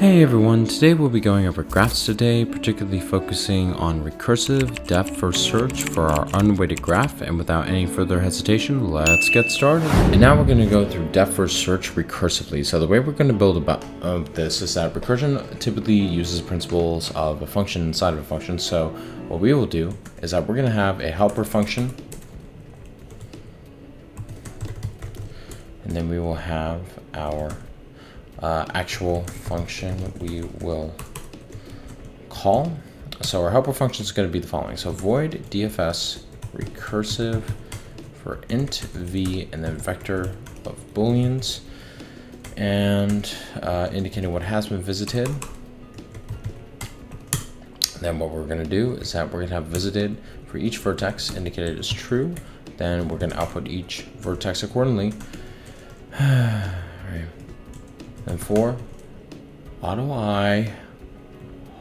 Hey everyone, today we'll be going over graphs today, particularly focusing on recursive depth first search for our unweighted graph. And without any further hesitation, let's get started. And now we're going to go through depth first search recursively. So the way we're going to build this is that recursion typically uses principles of a function inside of a function. So what we will do is that we're going to have a helper function, and then we will have our actual function we will call. So our helper function is going to be the following. So void DFS recursive for int v and then vector of booleans, and indicating what has been visited. Then what we're going to do is that we're going to have visited for each vertex indicated as true. Then we're going to output each vertex accordingly. Right. And for auto I,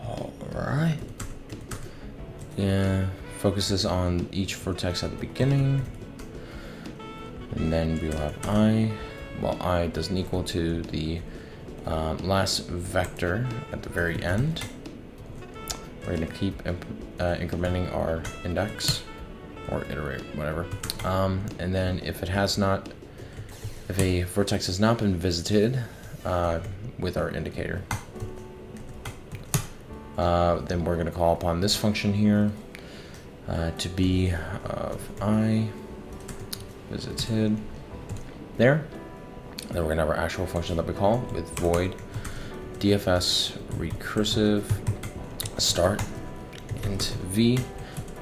all right, yeah, focuses on each vertex at the beginning, and then we will have I. Well, I doesn't equal to the last vector at the very end. We're going to keep incrementing our index or iterate, whatever. And then if a vertex has not been visited with our indicator, then we're going to call upon this function here to be of I visited there. Then we're going to have our actual function that we call with void DFS recursive start int v,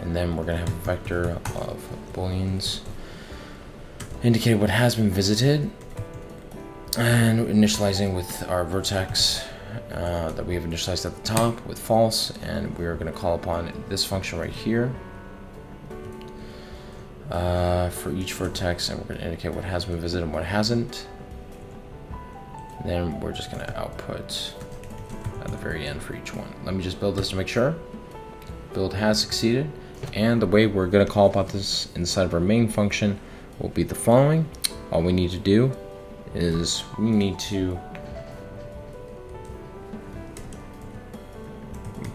and then we're going to have a vector of booleans indicating what has been visited, and initializing with our vertex that we have initialized at the top with false, and we are going to call upon this function right here for each vertex, and we're going to indicate what has been visited and what hasn't. And then we're just going to output at the very end for each one. Let me just build this to make sure. Build has succeeded, and the way we're going to call upon this inside of our main function will be the following. All we need to do is we need to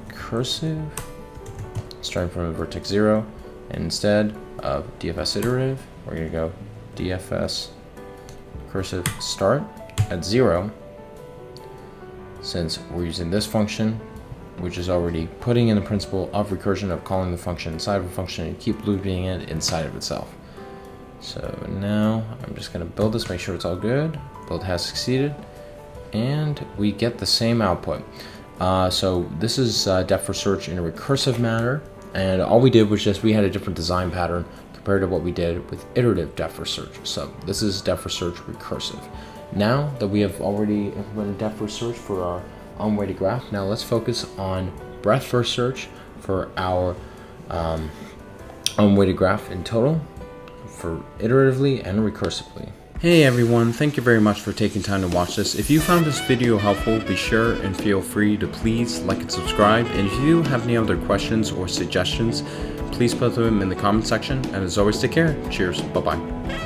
recursive starting from vertex 0, and instead of DFS iterative, we're going to go DFS recursive start at 0, since we're using this function, which is already putting in the principle of recursion of calling the function inside of a function and keep looping it inside of itself. So now I'm just going to build this, make sure it's all good. Build has succeeded, and we get the same output. So this is depth first search in a recursive manner, and all we did was just we had a different design pattern compared to what we did with iterative depth first search. So this is depth first search recursive. Now that we have already implemented depth first search for our unweighted graph, now let's focus on breadth first search for our unweighted graph in total, for iteratively and recursively. Hey everyone, thank you very much for taking time to watch this. If you found this video helpful, be sure and feel free to please like and subscribe. And if you do have any other questions or suggestions, please put them in the comment section. And as always, take care. Cheers. Bye-bye.